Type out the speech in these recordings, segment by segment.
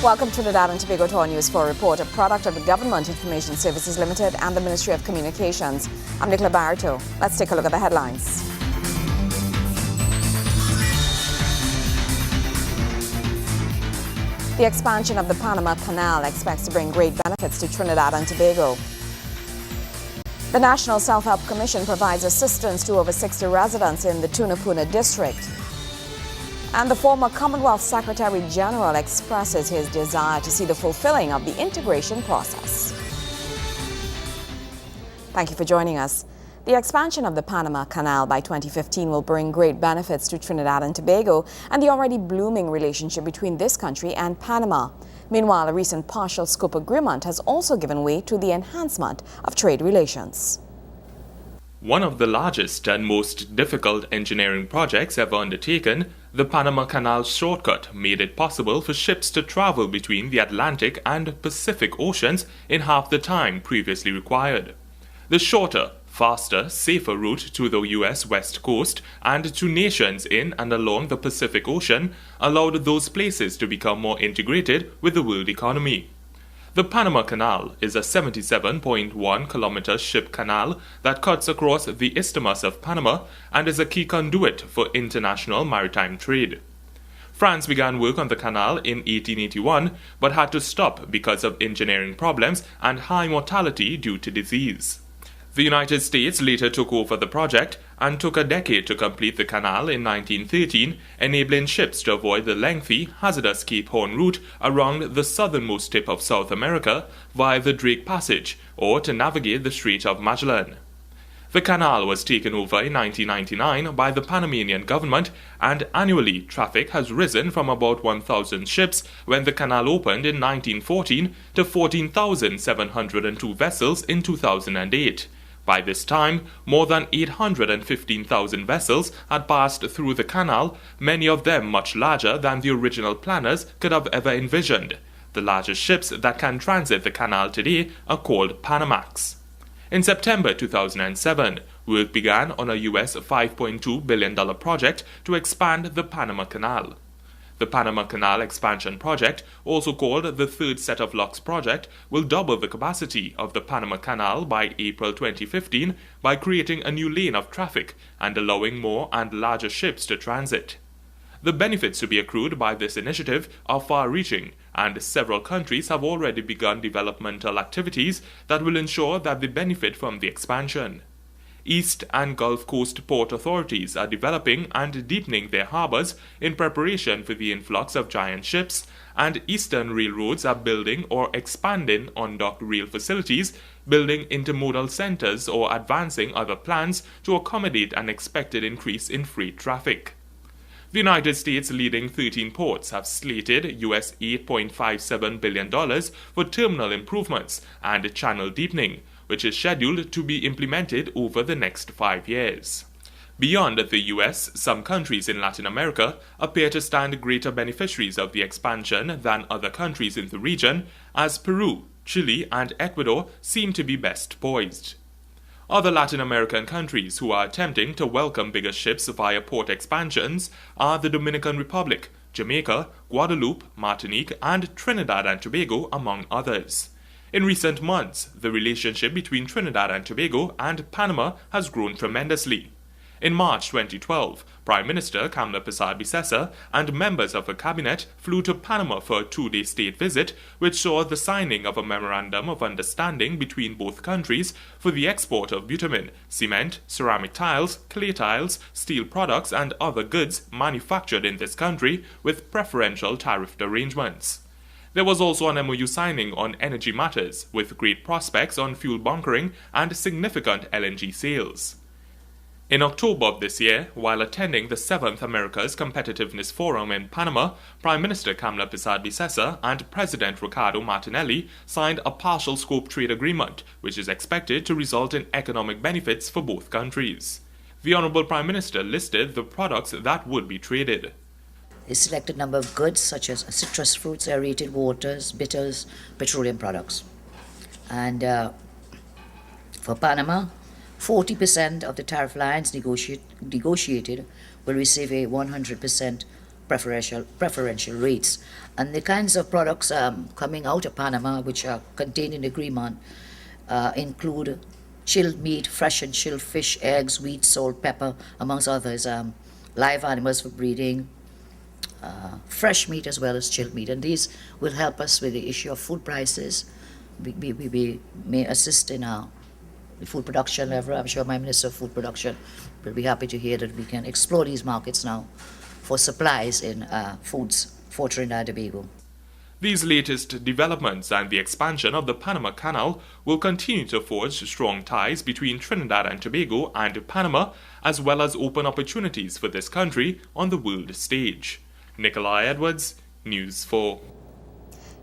Welcome to Trinidad and Tobago Tour News 4 report, a product of the Government Information Services Limited and the Ministry of Communications. I'm Nicola Barreto. Let's take a look at the headlines. The expansion of the Panama Canal expects to bring great benefits to Trinidad and Tobago. The National Self-Help Commission provides assistance to over 60 residents in the Tunapuna district. And the former Commonwealth Secretary General expresses his desire to see the fulfilling of the integration process. Thank you for joining us. The expansion of the Panama Canal by 2015 will bring great benefits to Trinidad and Tobago and the already blooming relationship between this country and Panama. Meanwhile, a recent partial scope agreement has also given way to the enhancement of trade relations. One of the largest and most difficult engineering projects ever undertaken, the Panama Canal shortcut made it possible for ships to travel between the Atlantic and Pacific Oceans in half the time previously required. The shorter, faster, safer route to the U.S. West Coast and to nations in and along the Pacific Ocean allowed those places to become more integrated with the world economy. The Panama Canal is a 77.1-kilometer ship canal that cuts across the Isthmus of Panama and is a key conduit for international maritime trade. France began work on the canal in 1881 but had to stop because of engineering problems and high mortality due to disease. The United States later took over the project and took a decade to complete the canal in 1913, enabling ships to avoid the lengthy, hazardous Cape Horn route around the southernmost tip of South America via the Drake Passage or to navigate the Strait of Magellan. The canal was taken over in 1999 by the Panamanian government, and annually traffic has risen from about 1,000 ships when the canal opened in 1914 to 14,702 vessels in 2008. By this time, more than 815,000 vessels had passed through the canal, many of them much larger than the original planners could have ever envisioned. The largest ships that can transit the canal today are called Panamax. In September 2007, work began on a US $5.2 billion project to expand the Panama Canal. The Panama Canal Expansion Project, also called the Third Set of Locks Project, will double the capacity of the Panama Canal by April 2015 by creating a new lane of traffic and allowing more and larger ships to transit. The benefits to be accrued by this initiative are far-reaching, and several countries have already begun developmental activities that will ensure that they benefit from the expansion. East and Gulf Coast port authorities are developing and deepening their harbors in preparation for the influx of giant ships, and eastern railroads are building or expanding on-dock rail facilities, building intermodal centers or advancing other plans to accommodate an expected increase in freight traffic. The United States' leading 13 ports have slated US $8.57 billion for terminal improvements and channel deepening, which is scheduled to be implemented over the next 5 years. Beyond the US, some countries in Latin America appear to stand greater beneficiaries of the expansion than other countries in the region, as Peru, Chile, and Ecuador seem to be best poised. Other Latin American countries who are attempting to welcome bigger ships via port expansions are the Dominican Republic, Jamaica, Guadeloupe, Martinique, and Trinidad and Tobago, among others. In recent months, the relationship between Trinidad and Tobago and Panama has grown tremendously. In March 2012, Prime Minister Kamla Persad-Bissessar and members of her cabinet flew to Panama for a 2-day state visit, which saw the signing of a memorandum of understanding between both countries for the export of bitumen, cement, ceramic tiles, clay tiles, steel products, and other goods manufactured in this country with preferential tariff arrangements. There was also an MOU signing on energy matters, with great prospects on fuel bunkering and significant LNG sales. In October of this year, while attending the 7th America's Competitiveness Forum in Panama, Prime Minister Kamla Persad-Bissessar and President Ricardo Martinelli signed a partial scope trade agreement, which is expected to result in economic benefits for both countries. The Honorable Prime Minister listed the products that would be traded. A selected number of goods such as citrus fruits, aerated waters, bitters, petroleum products. And for Panama, 40% of the tariff lines negotiated will receive a 100% preferential rates. And the kinds of products coming out of Panama, which are contained in the agreement, include chilled meat, fresh and chilled fish, eggs, wheat, salt, pepper, amongst others, live animals for breeding, fresh meat as well as chilled meat. And these will help us with the issue of food prices. We may assist in the food production level. I'm sure my Minister of Food Production will be happy to hear that we can explore these markets now for supplies in foods for Trinidad and Tobago. These latest developments and the expansion of the Panama Canal will continue to forge strong ties between Trinidad and Tobago and Panama, as well as open opportunities for this country on the world stage. Nikolai Edwards, News 4.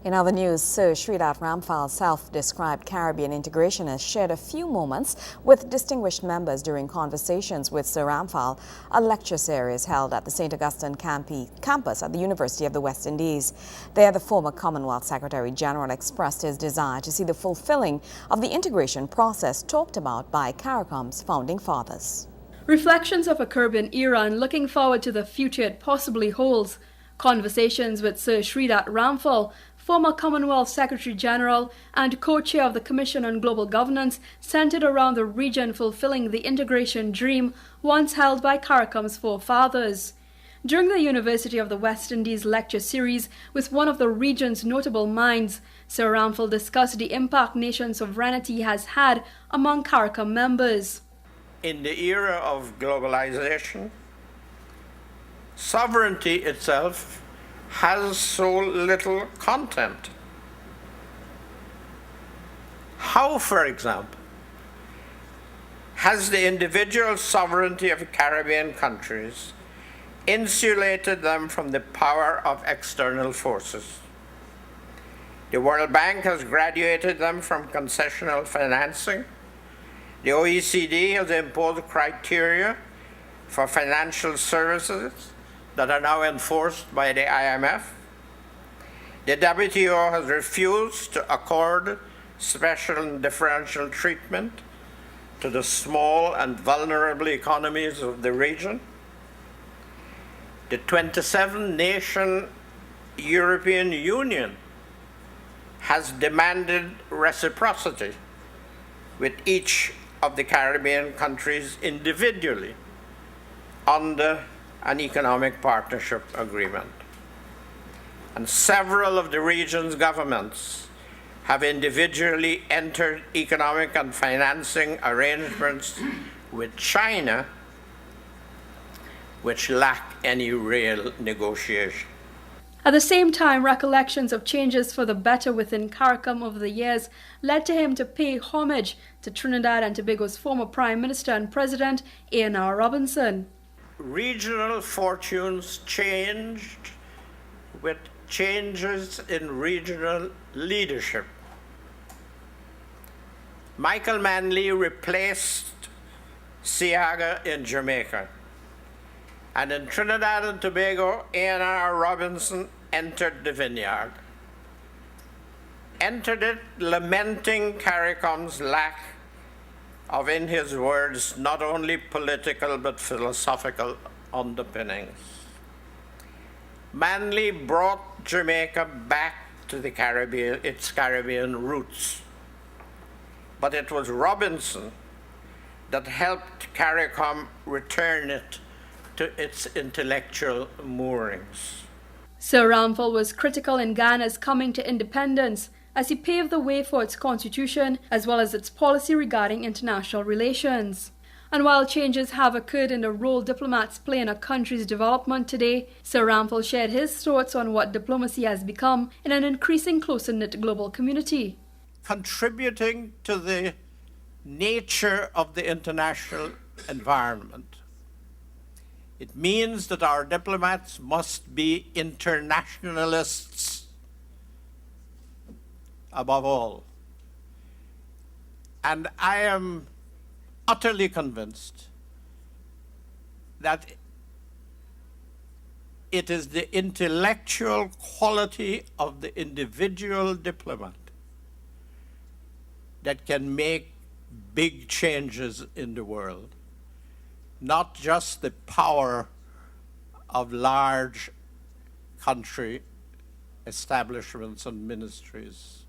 In other news, Sir Sridhar Ramphal, self-described Caribbean integrationist, shared a few moments with distinguished members during conversations with Sir Ramphal, a lecture series held at the St. Augustine campus at the University of the West Indies. There, the former Commonwealth Secretary General expressed his desire to see the fulfilling of the integration process talked about by CARICOM's founding fathers. Reflections of a Caribbean era and looking forward to the future it possibly holds. Conversations with Sir Sridhar Ramphal, former Commonwealth Secretary General and co-chair of the Commission on Global Governance, centered around the region fulfilling the integration dream once held by CARICOM's forefathers. During the University of the West Indies lecture series with one of the region's notable minds, Sir Ramphal discussed the impact nation sovereignty has had among CARICOM members. In the era of globalization, sovereignty itself has so little content. How, for example, has the individual sovereignty of Caribbean countries insulated them from the power of external forces? The World Bank has graduated them from concessional financing. The OECD has imposed criteria for financial services that are now enforced by the IMF. The WTO has refused to accord special and differential treatment to the small and vulnerable economies of the region. The 27-nation European Union has demanded reciprocity with each of the Caribbean countries individually under an economic partnership agreement. And several of the region's governments have individually entered economic and financing arrangements with China, which lack any real negotiation. At the same time, recollections of changes for the better within CARICOM over the years led to him to pay homage to Trinidad and Tobago's former Prime Minister and President, A.N.R. Robinson. Regional fortunes changed with changes in regional leadership. Michael Manley replaced Seaga in Jamaica. And in Trinidad and Tobago, A.N.R. Robinson entered the vineyard. Entered it lamenting CARICOM's lack of, in his words, not only political but philosophical underpinnings. Manley brought Jamaica back to the Caribbean, its Caribbean roots. But it was Robinson that helped CARICOM return it to its intellectual moorings. Sir Ramphal was critical in Ghana's coming to independence as he paved the way for its constitution as well as its policy regarding international relations. And while changes have occurred in the role diplomats play in a country's development today, Sir Ramphal shared his thoughts on what diplomacy has become in an increasing closer-knit global community. Contributing to the nature of the international environment, it means that our diplomats must be internationalists above all. And I am utterly convinced that it is the intellectual quality of the individual diplomat that can make big changes in the world, not just the power of large country establishments and ministries.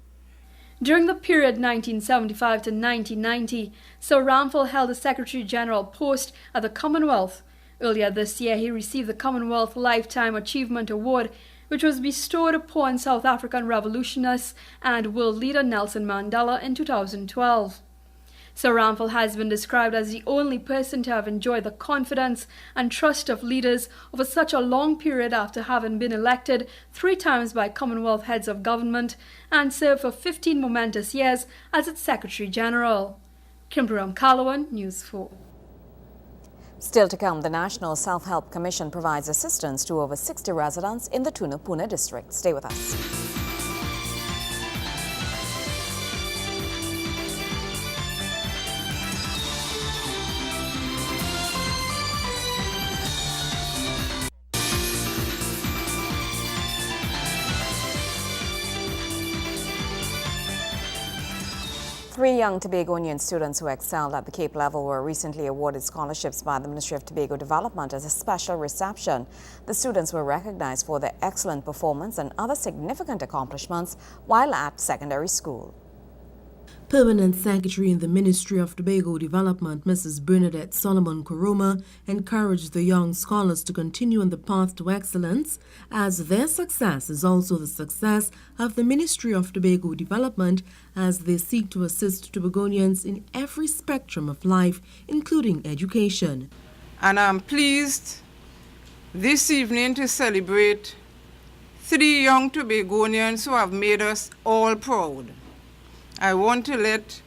During the period 1975 to 1990, Sir Ramphel held the Secretary General post at the Commonwealth. Earlier this year, he received the Commonwealth Lifetime Achievement Award, which was bestowed upon South African revolutionist and world leader Nelson Mandela in 2012. Sir Ramphel has been described as the only person to have enjoyed the confidence and trust of leaders over such a long period after having been elected 3 times by Commonwealth heads of government and served for 15 momentous years as its Secretary General. Kimberly Calawan, News 4. Still to come, the National Self-Help Commission provides assistance to over 60 residents in the Tunapuna district. Stay with us. Three young Tobagonian students who excelled at the Cape level were recently awarded scholarships by the Ministry of Tobago Development as a special reception. The students were recognized for their excellent performance and other significant accomplishments while at secondary school. Permanent Secretary in the Ministry of Tobago Development, Mrs. Bernadette Solomon Koroma, encouraged the young scholars to continue on the path to excellence, as their success is also the success of the Ministry of Tobago Development as they seek to assist Tobagonians in every spectrum of life, including education. And I'm pleased this evening to celebrate 3 young Tobagonians who have made us all proud. I want to let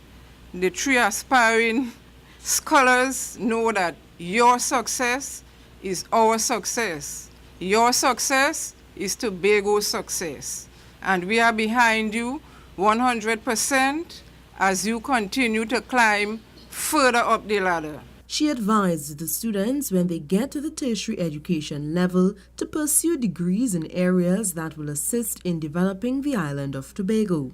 the 3 aspiring scholars know that your success is our success. Your success is Tobago's success. And we are behind you 100% as you continue to climb further up the ladder. She advised the students when they get to the tertiary education level to pursue degrees in areas that will assist in developing the island of Tobago.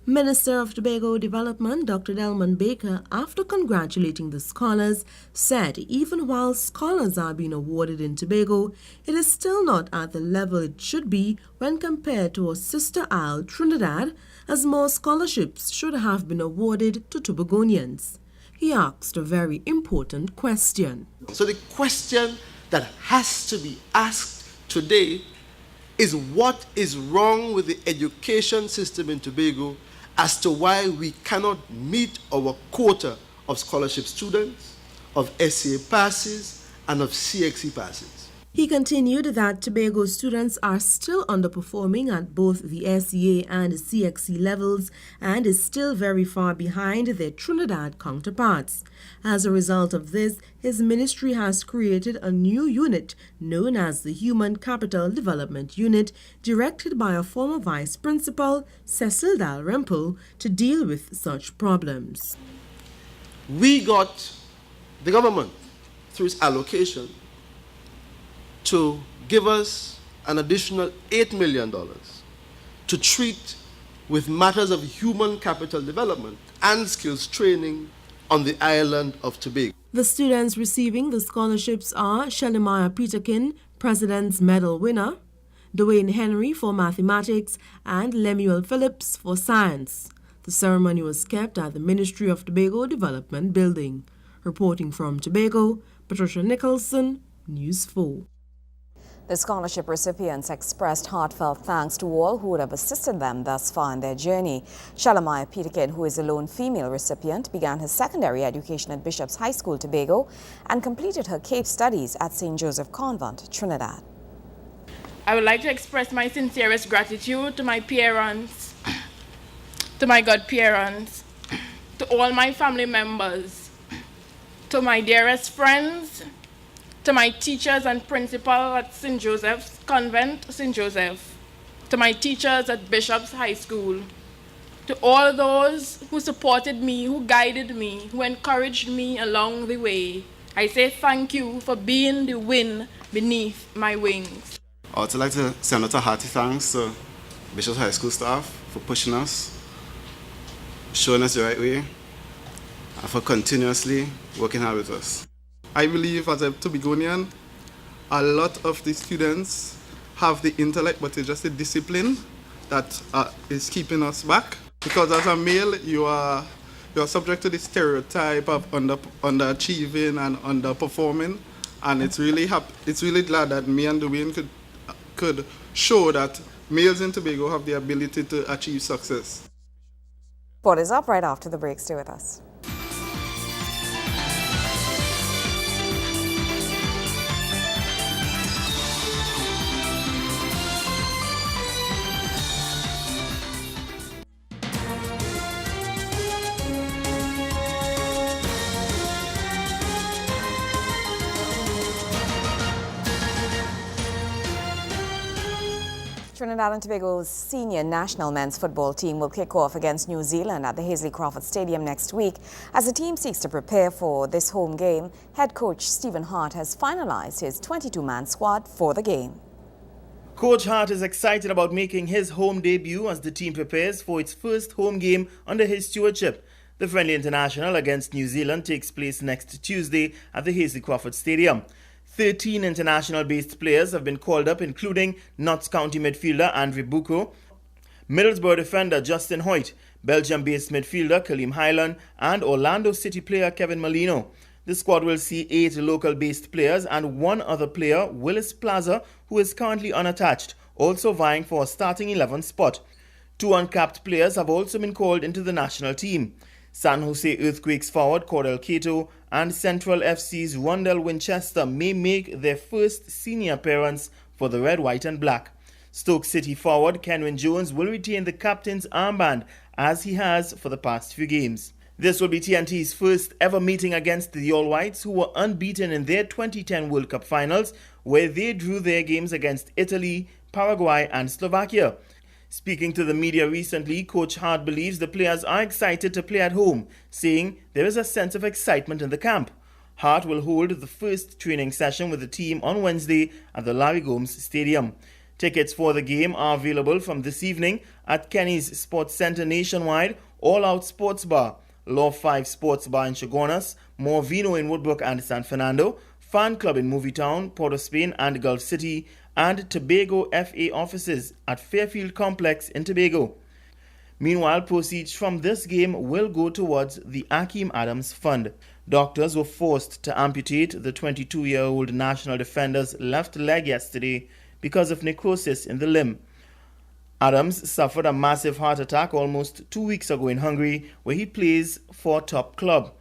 Minister of Tobago Development Dr. Delman Baker, after congratulating the scholars, said even while scholars are being awarded in Tobago, it is still not at the level it should be when compared to our sister isle, Trinidad, as more scholarships should have been awarded to Tobagonians. He asked a very important question. So the question that has to be asked today is what is wrong with the education system in Tobago as to why we cannot meet our quota of scholarship students, of SA passes, and of CXC passes. He continued that Tobago students are still underperforming at both the SEA and CXC levels and is still very far behind their Trinidad counterparts. As a result of this, his ministry has created a new unit known as the Human Capital Development Unit, directed by a former Vice Principal, Cecil Dalrymple, to deal with such problems. We got the government, through its allocation, to give us an additional $8 million to treat with matters of human capital development and skills training on the island of Tobago. The students receiving the scholarships are Shelimaya Peterkin, President's Medal winner, Dwayne Henry for Mathematics, and Lemuel Phillips for Science. The ceremony was kept at the Ministry of Tobago Development Building. Reporting from Tobago, Patricia Nicholson, News 4. The scholarship recipients expressed heartfelt thanks to all who would have assisted them thus far in their journey. Shalamaya Peterkin, who is a lone female recipient, began her secondary education at Bishop's High School, Tobago, and completed her Cape studies at St. Joseph Convent, Trinidad. I would like to express my sincerest gratitude to my parents, to my godparents, to all my family members, to my dearest friends, to my teachers and principal at St. Joseph's Convent, St. Joseph, to my teachers at Bishop's High School, to all those who supported me, who guided me, who encouraged me along the way. I say thank you for being the wind beneath my wings. I would like to send out a hearty thanks to Bishop's High School staff for pushing us, showing us the right way, and for continuously working hard with us. I believe as a Tobagonian, a lot of the students have the intellect, but it's just the discipline that is keeping us back. Because as a male, you're subject to the stereotype of underachieving and underperforming, and it's really glad that me and Dwayne could show that males in Tobago have the ability to achieve success. Sport is up right after the break. Stay with us. Trinidad and Tobago's senior national men's football team will kick off against New Zealand at the Hazley Crawford Stadium next week. As the team seeks to prepare for this home game, head coach Stephen Hart has finalized his 22-man squad for the game. Coach Hart is excited about making his home debut as the team prepares for its first home game under his stewardship. The friendly international against New Zealand takes place next Tuesday at the Hazley Crawford Stadium. 13 international-based players have been called up, including Notts County midfielder Andre Bucco, Middlesbrough defender Justin Hoyt, Belgium-based midfielder Kaleem Highland, and Orlando City player Kevin Molino. The squad will see 8 local-based players and 1 other player, Willis Plaza, who is currently unattached, also vying for a starting 11 spot. 2 uncapped players have also been called into the national team. San Jose Earthquakes forward Cordell Cato and Central FC's Rondell Winchester may make their first senior appearance for the red, white and black. Stoke City forward Kenwyn Jones will retain the captain's armband as he has for the past few games. This will be TNT's first ever meeting against the All Whites, who were unbeaten in their 2010 World Cup finals, where they drew their games against Italy, Paraguay and Slovakia. Speaking to the media recently, Coach Hart believes the players are excited to play at home, saying there is a sense of excitement in the camp. Hart will hold the first training session with the team on Wednesday at the Larry Gomes Stadium. Tickets for the game are available from this evening at Kenny's Sports Centre nationwide, All Out Sports Bar, Law 5 Sports Bar in Chaguanas, More Vino in Woodbrook and San Fernando, Fan Club in Movietown, Port of Spain and Gulf City, and Tobago FA offices at Fairfield Complex in Tobago. Meanwhile, proceeds from this game will go towards the Akeem Adams Fund. Doctors were forced to amputate the 22-year-old national defender's left leg yesterday because of necrosis in the limb. Adams suffered a massive heart attack almost 2 weeks ago in Hungary, where he plays for a top club.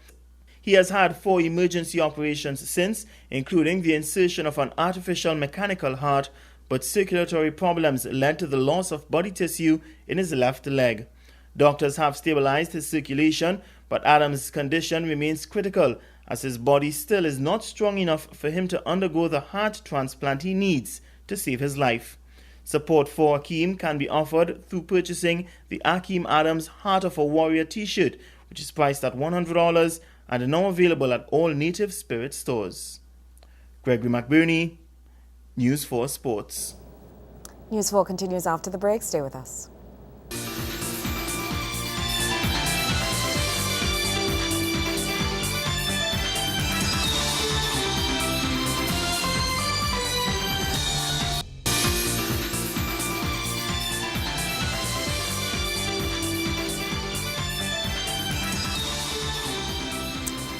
He has had 4 emergency operations since, including the insertion of an artificial mechanical heart, but circulatory problems led to the loss of body tissue in his left leg. Doctors have stabilized his circulation, but Adams' condition remains critical, as his body still is not strong enough for him to undergo the heart transplant he needs to save his life. Support for Akeem can be offered through purchasing the Akeem Adams Heart of a Warrior t-shirt, which is priced at $100 and now available at all Native Spirit stores. Gregory McBurney, News 4 Sports. News 4 continues after the break. Stay with us.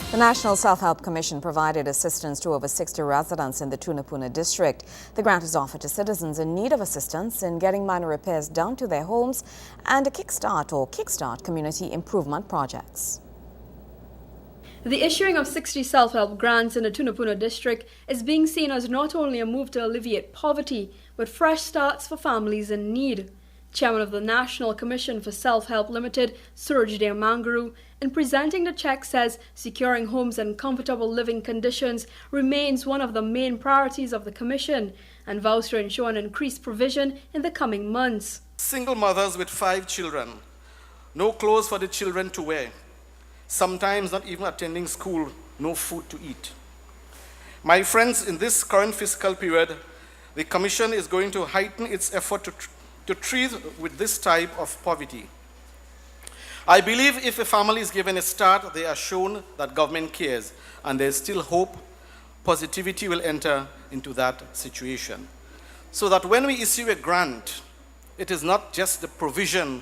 The National Self-Help Commission provided assistance to over 60 residents in the Tunapuna district. The grant is offered to citizens in need of assistance in getting minor repairs done to their homes and a kickstart community improvement projects. The issuing of 60 self-help grants in the Tunapuna district is being seen as not only a move to alleviate poverty, but fresh starts for families in need. Chairman of the National Commission for Self-Help Limited, Sridhar Mangaru, in presenting the check says securing homes and comfortable living conditions remains one of the main priorities of the Commission and vows to ensure an increased provision in the coming months. Single mothers with 5 children, no clothes for the children to wear, sometimes not even attending school, no food to eat. My friends, in this current fiscal period, the Commission is going to heighten its effort to treat with this type of poverty. I believe if a family is given a start, they are shown that government cares, and there is still hope. Positivity will enter into that situation. so that when we issue a grant, it is not just the provision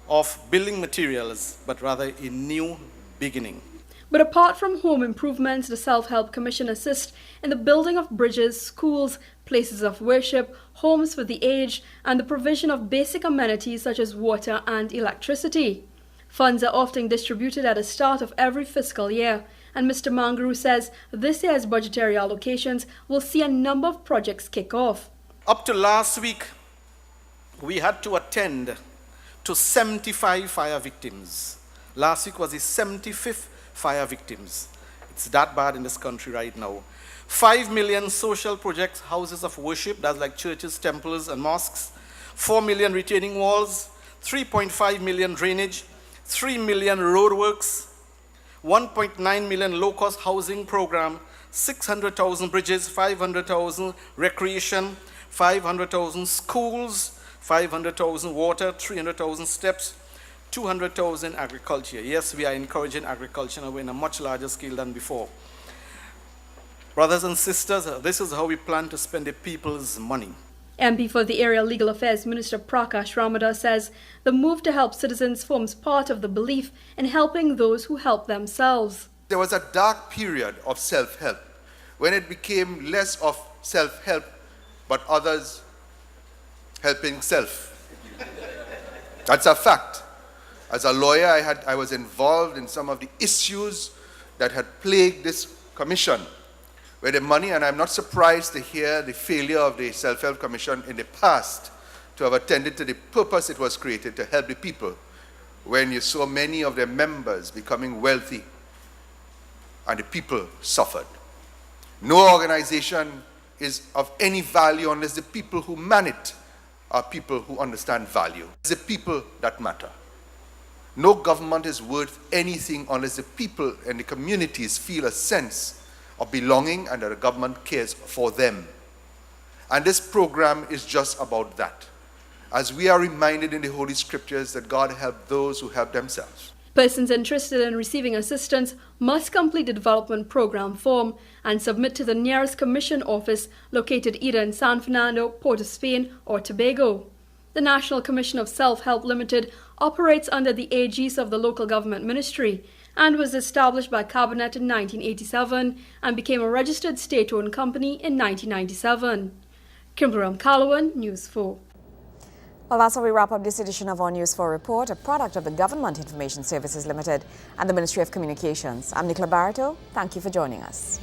of building materials, but rather a new beginning. But apart from home improvements, the Self-Help Commission assists in the building of bridges, schools, places of worship, homes for the aged, and the provision of basic amenities such as water and electricity. Funds are often distributed at the start of every fiscal year, and Mr. Mangaru says this year's budgetary allocations will see a number of projects kick off. Up to last week, we had to attend to 75 fire victims. Last week was the 75th fire victims. It's that bad in this country right now. 5 million social projects, houses of worship, that's like churches, temples, and mosques. 4 million retaining walls, 3.5 million drainage, 3 million roadworks, 1.9 million low-cost housing program, 600,000 bridges, 500,000 recreation, 500,000 schools, 500,000 water, 300,000 steps, 200,000 agriculture. Yes, we are encouraging agriculture now in a much larger scale than before. Brothers and sisters, this is how we plan to spend the people's money. MP for the Area Legal Affairs Minister Prakash Ramada says the move to help citizens forms part of the belief in helping those who help themselves. There was a dark period of self-help when it became less of self-help but others helping self. That's a fact. As a lawyer, I was involved in some of the issues that had plagued this commission, where the money, and I'm not surprised to hear the failure of the Self-Help Commission in the past to have attended to the purpose it was created, to help the people, when you saw many of their members becoming wealthy and the people suffered. No organization is of any value unless the people who man it are people who understand value. It's the people that matter. No government is worth anything unless the people and the communities feel a sense of belonging and that the government cares for them. And this program is just about that. As we are reminded in the Holy Scriptures that God helped those who help themselves. Persons interested in receiving assistance must complete the development program form and submit to the nearest commission office located either in San Fernando, Port of Spain, or Tobago. The National Commission of Self-Help Limited operates under the aegis of the local government ministry and was established by Cabinet in 1987 and became a registered state-owned company in 1997. Kimberly Calawan, News 4. Well, that's how we wrap up this edition of our News 4 report, a product of the Government Information Services Limited and the Ministry of Communications. I'm Nicola Barreto. Thank you for joining us.